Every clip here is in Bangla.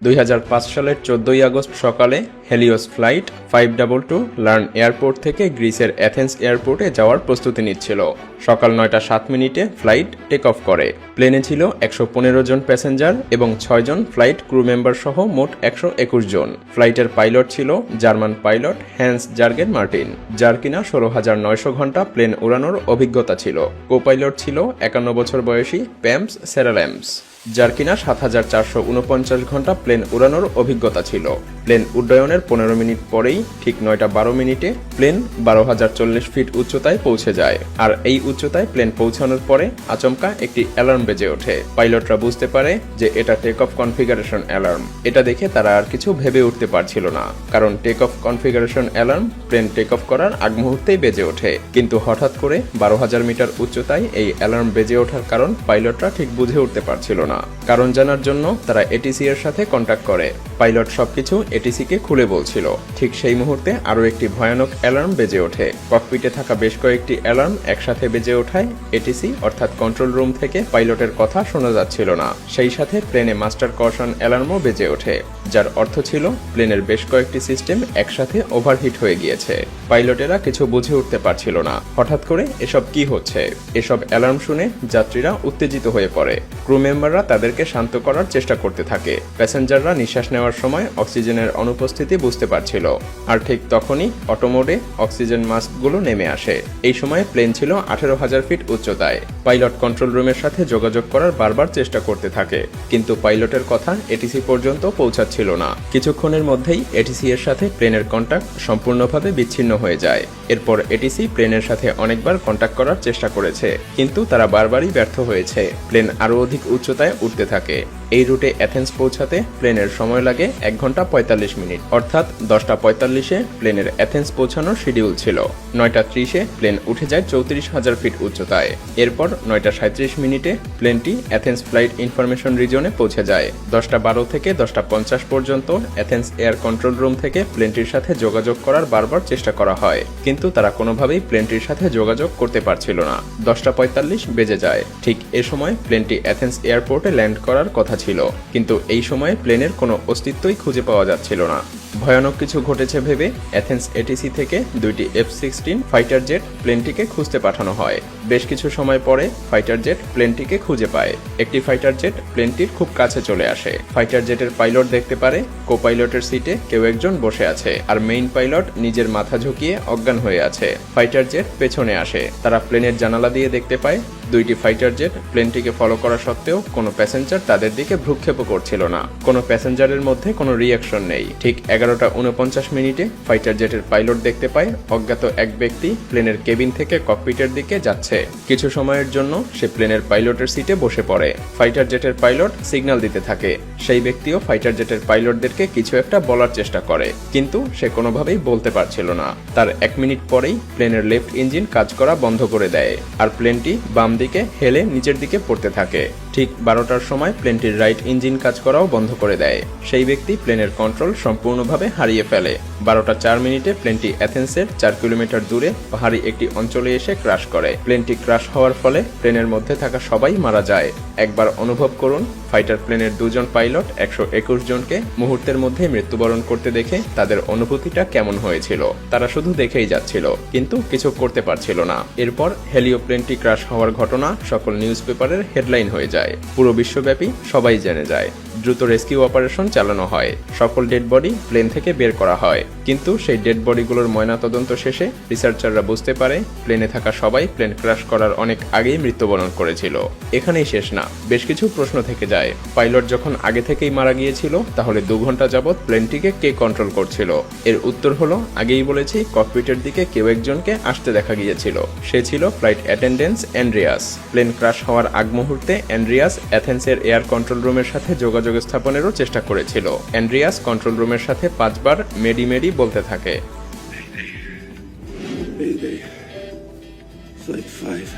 2005 সালের 14 আগস্ট সকালে হেলিওস ফ্লাইট 522 লার্ন এয়ারপোর্ট থেকে গ্রিসের অ্যাথেন্স এয়ারপোর্টে যাওয়ার প্রস্তুতি নিচ্ছিল। সকাল 9টা 7 মিনিটে ফ্লাইট টেক অফ করে। প্লেনে ছিল 115 জন প্যাসেঞ্জার এবং 6 জন ফ্লাইট ক্রু মেম্বার সহ মোট 121 জন। ফ্লাইটের পাইলট ছিল German pilot Hans Jurgen Martin, যার কিনা 16,900 ঘন্টা প্লেন উড়ানোর অভিজ্ঞতা ছিল। কো পাইলট ছিল 51 বছর বয়সী প্যামস সেরাল্যামস, যার কিনা 7,449 ঘন্টা প্লেন উড়ানোর অভিজ্ঞতা ছিল। প্লেন উড্ডয়নের 15 মিনিট পরেই ঠিক 9টা 12 মিনিটে প্লেন 12,040 ফিট উচ্চতায় পৌঁছে যায়। আর এই উচ্চতায় প্লেন পৌঁছানোর পরে আচমকা একটি অ্যালার্ম বেজে ওঠে। পাইলটরা বুঝতে পারে যে এটা টেক অফ কনফিগারেশন অ্যালার্ম। এটা দেখে তারা আর কিছু ভেবে উঠতে পারছিল না, কারণ take off configuration alarm plane take off করার আগ মুহূর্তেই বেজে ওঠে। কিন্তু হঠাৎ করে 12,000 মিটার উচ্চতায় এই অ্যালার্ম বেজে ওঠার কারণ পাইলটরা ঠিক বুঝে উঠতে পারছিল না। কারণ জানার জন্য তারা এটিসি এর সাথে কন্ট্যাক্ট করে। পাইলট সবকিছু এটিসিকে খুলে বলছিল। ঠিক সেই মুহূর্তে আরও একটি ভয়ানক অ্যালার্ম বেজে ওঠে। ককপিটে থাকা বেশ কয়েকটি অ্যালার্ম একসাথে বেজে ওঠায় এটিসি অর্থাৎ কন্ট্রোল রুম থেকে পাইলটের কথা শোনা যাচ্ছিল না। সেই সাথে প্লেনে মাস্টার কশন অ্যালার্মও বেজে ওঠে, যার অর্থ ছিল প্লেনের বেশ কয়েকটি সিস্টেম একসাথে ওভারহিট হয়ে গিয়েছে। পাইলটেরা কিছু বুঝে উঠতে পারছিল না হঠাৎ করে এসব কি হচ্ছে। এসব অ্যালার্ম শুনে যাত্রীরা উত্তেজিত হয়ে পড়ে। ক্রু মেম্বাররা তাদেরকে শান্ত করার চেষ্টা করতে থাকে। প্যাসেঞ্জাররা নিঃশ্বাস নেওয়ার সময় অক্সিজেনের অনুপস্থিতি বুঝতে পারছিল। আর ঠিক তখনই অটোমোডে অক্সিজেন মাস্কগুলো নেমে আসে। এই সময় প্লেন ছিল 18,000 ফিট উচ্চতায়। পাইলট কন্ট্রোল রুমের সাথে যোগাযোগ করার বারবার চেষ্টা করতে থাকে, কিন্তু পাইলটের কথা এটিসি পর্যন্ত পৌঁছাচ্ছিল না। কিছুক্ষণের মধ্যেই এটিসি এর সাথে প্লেনের কন্ট্যাক্ট সম্পূর্ণভাবে বিচ্ছিন্ন হয়ে যায়। এরপর এটিসি প্লেনের সাথে অনেকবার কন্ট্যাক্ট করার চেষ্টা করেছে, কিন্তু তারা বারবারই ব্যর্থ হয়েছে। প্লেন আরও অধিক উচ্চতায় উঠতে থাকে। এই রুটে অ্যাথেন্স পৌঁছাতে প্লেনের সময় লাগে 1 ঘন্টা 45 মিনিট, অর্থাৎ 10টা 45-এ প্লেনের অ্যাথেন্স পৌঁছানোর শিডিউল ছিল। 9টা 30-এ প্লেন উঠে যায় 34,000 ফিট উচ্চতায়। এরপর 9টা 37 মিনিটে প্লেনটি অ্যাথেন্স ফ্লাইট ইনফরমেশন রিজনে পৌঁছে যায়। 10টা 12 থেকে 10টা 50 পর্যন্ত অ্যাথেন্স এয়ার কন্ট্রোল রুম থেকে প্লেনটির সাথে যোগাযোগ করার বারবার চেষ্টা করা হয়, কিন্তু তারা কোনোভাবেই প্লেনটির সাথে যোগাযোগ করতে পারছিল না। 10টা 45 বেজে যায়। ঠিক এ সময় প্লেনটি অ্যাথেন্স এয়ারপোর্টে ল্যান্ড করার কথা ছিল, কিন্তু এই সময়ে প্লেনের কোনো অস্তিত্বই খুঁজে পাওয়া যাচ্ছিল না। ভয়ানক কিছু ঘটেছে ভেবে অ্যাথেন্স এটিসি থেকে 2টি F-16 ফাইটার জেট প্লেনটিকে খুঁজতে পাঠানো হয়। বেশ কিছু সময় পরে ফাইটার জেট প্লেনটিকে খুঁজে পায়। একটি ফাইটার জেট প্লেনটির খুব কাছে চলে আসে। ফাইটার জেটের পাইলট দেখতে পারে কো পাইলটের সিটে কেউ একজন বসে আছে, আর মেইন পাইলট নিজের মাথা ঝুঁকিয়ে অজ্ঞান হয়ে আছে। ফাইটার জেট পেছনে আসে। তারা প্লেনের জানালা দিয়ে দেখতে পায় 2টি ফাইটার জেট প্লেনটিকে ফলো করা সত্ত্বেও কোনো প্যাসেঞ্জার তাদের দিকে ভ্রুক্ষেপও করছিল না। কোনো প্যাসেঞ্জারের মধ্যে কোনো রিয়াকশন নেই। ঠিক 11টা 49 মিনিটে ফাইটার জেটের পাইলট দেখতে পায় অজ্ঞাত এক ব্যক্তি প্লেনের কেবিন থেকে ককপিটের দিকে যাচ্ছে। কিছু সময়ের জন্য সে প্লেনের পাইলটের সিটে বসে পড়ে। ফাইটার জেটের পাইলট সিগন্যাল দিতে থাকে। সেই ব্যক্তিও ফাইটার জেটের পাইলটদেরকে কিছু একটা বলার চেষ্টা করে, কিন্তু সে কোনোভাবেই বলতে পারছিল না। তার 1 মিনিট পরেই প্লেনের লেফট ইঞ্জিন কাজ করা বন্ধ করে দেয়, আর প্লেনটি বাম দিকে হেলে নিচের দিকে পড়তে থাকে। ঠিক 12টার সময় প্লেনটির রাইট ইঞ্জিন কাজ করাও বন্ধ করে দেয়। সেই ব্যক্তি প্লেনের কন্ট্রোল সম্পূর্ণভাবে হারিয়ে ফেলে। 12টা 4 মিনিটে প্লেনটি অ্যাথেন্সের 4 কিলোমিটার দূরে পাহাড়ি একটি অঞ্চলে এসে ক্র্যাশ করে। প্লেনটি ক্র্যাশ হওয়ার ফলে প্লেনের মধ্যে থাকা সবাই মারা যায়। একবার অনুভব করুন, ফাইটার প্লেনের 2 জন পাইলট 121 জনকে মুহূর্তের মধ্যে মৃত্যুবরণ করতে দেখে তাদের অনুভূতিটা কেমন হয়েছিল। তারা শুধু দেখেই যাচ্ছিল, কিন্তু কিছু করতে পারছিল না। এরপর হেলিও প্লেনটি ক্র্যাশ হওয়ার ঘটনা সকল নিউজ পেপারের হেডলাইন হয়ে যায়। পুরো বিশ্বব্যাপী সবাই জেনে যায়। দ্রুত রেস্কিউ অপারেশন চালানো হয়। সকল ডেড বডি প্লেন থেকে বের করা হয়, কিন্তু সেই ডেড বডিগুলোর ময়নাতদন্ত শেষে রিসার্চাররা বুঝতে পারে প্লেনে থাকা সবাই প্লেন ক্র্যাশ করার অনেক আগেই মৃত্যুবরণ করেছিল। এখানেই শেষ না, বেশ কিছু প্রশ্ন থেকে যায়। পাইলট যখন আগে থেকেই মারা গিয়েছিল, তাহলে 2 ঘন্টা যাবৎ প্লেনটিকে কে কন্ট্রোল করছিল? এর উত্তর হলো, আগেই বলেছি, ককপিটের দিকে কেউ একজনকে আসতে দেখা গিয়েছিল। সে ছিল flight attendant Andreas. Plane crash হওয়ার আগ মুহূর্তে অ্যান্ড্রিয়াস অ্যাথেন্সের এয়ার কন্ট্রোল রুমের সাথে যোগাযোগ স্থাপনেরও চেষ্টা করেছিল। অ্যান্ড্রিয়াস কন্ট্রোল রুমের সাথে 5 বার মেডি মেডি বলতে থাকে। Mayday. Flight 5.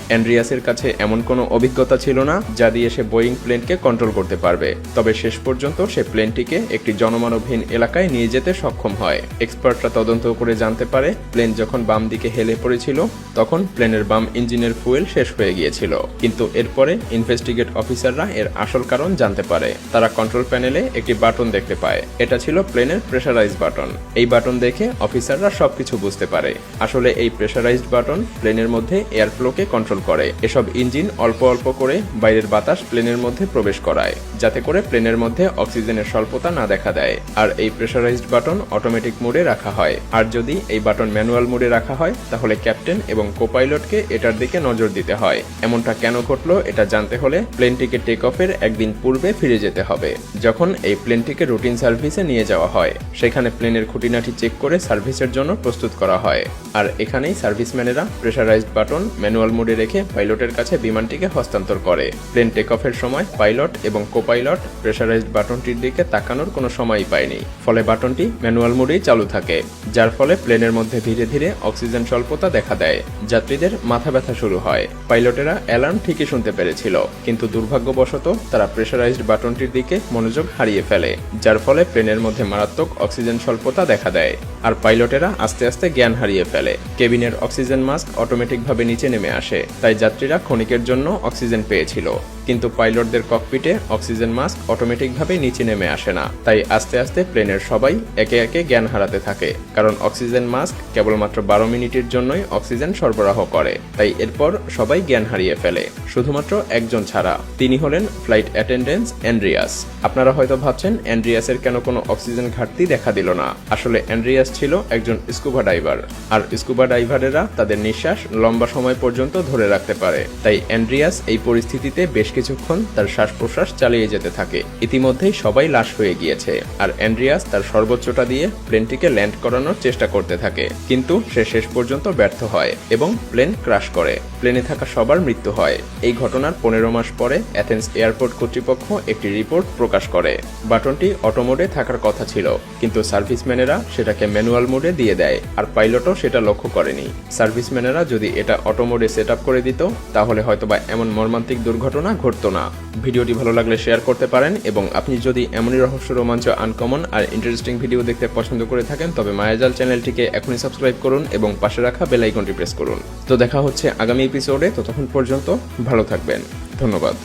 অ্যান্ড্রিয়াসের কাছে এমন কোনো অভিজ্ঞতা ছিল না যা দিয়ে সে বোয়িং প্লেনকে কন্ট্রোল করতে পারবে। তবে শেষ পর্যন্ত সে প্লেনটিকে একটি জনমানবহীন এলাকায় নিয়ে যেতে সক্ষম হয়। এক্সপার্টরা তদন্ত করে জানতে পারে প্লেন যখন বাম দিকে হেলে পড়েছিল তখন প্লেনের বাম ইঞ্জিনের ফুয়েল শেষ হয়ে গিয়েছিল। কিন্তু এরপরে ইনভেস্টিগেট অফিসাররা এর আসল কারণ জানতে পারে। তারা কন্ট্রোল প্যানেলে একটি বাটন দেখতে পায়। এটা ছিল প্লেনের প্রেসারাইজ বাটন। এই বাটন দেখে অফিসাররা সবকিছু বুঝতে পারে। আসলে এই প্রেসারাইজড বাটন প্লেনের মধ্যে এয়ার ফ্লোকে কন্ট্রোল করে। এসব ইঞ্জিন অল্প অল্প করে বাইরের বাতাস প্লেনের মধ্যে প্রবেশ করায়, যাতে করে প্লেনের মধ্যে অক্সিজেনের স্বল্পতা না দেখা দেয়। আর এই প্রেসারাইজড বাটন অটোমেটিক মোডে রাখা হয়। আর যদি এই বাটন ম্যানুয়াল মোডে রাখা হয় তাহলে ক্যাপ্টেন এবং কোপাইলটকে এটার দিকে নজর দিতে হয়। এমনটা কেন ঘটলো এটা জানতে হলে প্লেনটিকে টেক অফের একদিন পূর্বে ফিরে যেতে হবে, যখন এই প্লেনটিকে রুটিন সার্ভিসে নিয়ে যাওয়া হয়। সেখানে প্লেনের খুঁটিনাটি চেক করে সার্ভিসের জন্য প্রস্তুত করা হয়। আর এখানেই সার্ভিসম্যানেরা প্রেসারাইজড বাটন ম্যানুয়াল মোডে রেখে পাইলটের কাছে বিমানটিকে হস্তান্তর করে। প্লেন টেক অফের সময় পাইলট এবং কোপাইলট প্রেসারাইজড বাটনটির দিকে তাকানোর কোনো সময়ই পায়নি। ফলে বাটনটি ম্যানুয়াল মোডেই চালু থাকে, যার ফলে প্লেনের মধ্যে ধীরে ধীরে অক্সিজেন স্বল্পতা দেখা দেয়। যাত্রীদের মাথা ব্যথা শুরু হয়। পাইলটেরা অ্যালার্ম ঠিকই শুনতে পেরেছিল, কিন্তু দুর্ভাগ্যবশত তারা প্রেসারাইজড বাটনটির দিকে মনোযোগ হারিয়ে ফেলে, যার ফলে প্লেনের মধ্যে মারাত্মক অক্সিজেন স্বল্পতা দেখা দেয়। আর পাইলটেরা আস্তে আস্তে জ্ঞান হারিয়ে ফেলে। কেবিনের অক্সিজেন মাস্ক অটোমেটিকভাবে নিচে নেমে আসে, তাই যাত্রীরা ক্ষণিকের জন্য অক্সিজেন পেয়েছিল। কিন্তু পাইলটদের ককপিটে অক্সিজেন মাস্ক অটোমেটিকভাবে নিচে নেমে আসে না। তাই আস্তে আস্তে প্লেনের সবাই একে একে জ্ঞান হারাতে থাকে, কারণ অক্সিজেন মাস্ক কেবলমাত্র 12 মিনিটের জন্যই অক্সিজেন সরবরাহ করে। তাই এরপর সবাই জ্ঞান হারিয়ে ফেলে, শুধুমাত্র একজন ছাড়া। তিনি হলেন ফ্লাইট অ্যাটেন্ডেন্ট অ্যান্ড্রিয়াস। আপনারা হয়তো ভাবছেন অ্যান্ড্রিয়াসের কেন কোনো অক্সিজেন ঘাটতি দেখা দিল না। আসলে অ্যান্ড্রিয়াস ছিল একজন স্কুবা ডাইভার, আর স্কুবা ডাইভারেরা তাদের নিঃশ্বাস লম্বা সময় পর্যন্ত ধরে রাখতে পারে। তাই অ্যান্ড্রিয়াস এই পরিস্থিতিতে বেশ কিছুক্ষণ তার শ্বাস প্রশ্বাস চালিয়ে যেতে থাকে। ইতিমধ্যেই সবাই লাশ হয়ে গিয়েছে, আর অ্যান্ড্রিয়াস তার সর্বোচ্চটা দিয়ে প্লেনটিকে ল্যান্ড করানোর চেষ্টা করতে থাকে। কিন্তু সে শেষ পর্যন্ত ব্যর্থ হয় এবং প্লেন ক্র্যাশ করে। প্লেনে থাকা সবার মৃত্যু হয়। এই ঘটনার 15 মাস পরে অ্যাথেন্স এয়ারপোর্ট কর্তৃপক্ষ একটি রিপোর্ট প্রকাশ করে। বাটনটি অটো মোডে থাকার কথা ছিল, কিন্তু সার্ভিসম্যানেরা সেটাকে ম্যানুয়াল মোডে দিয়ে দেয়, আর পাইলটও সেটা লক্ষ্য করেনি। সার্ভিসম্যানেরা যদি এটা অটো মোডে সেট আপ করে দিত তাহলে হয়তোবা এমন মর্মান্তিক দুর্ঘটনা ঘটতো না। ভিডিওটি ভালো লাগলে শেয়ার করতে পারেন, এবং আপনি যদি এমনই রহস্য, রোমাঞ্চ, আনকমন আর ইন্টারেস্টিং ভিডিও দেখতে পছন্দ করে থাকেন তবে মায়াজাল চ্যানেলটিকে এখনই সাবস্ক্রাইব করুন এবং পাশে রাখা বেল আইকনটি প্রেস করুন। তো দেখা হচ্ছে আগামী এপিসোডে। ততক্ষণ পর্যন্ত ভালো থাকবেন। ধন্যবাদ।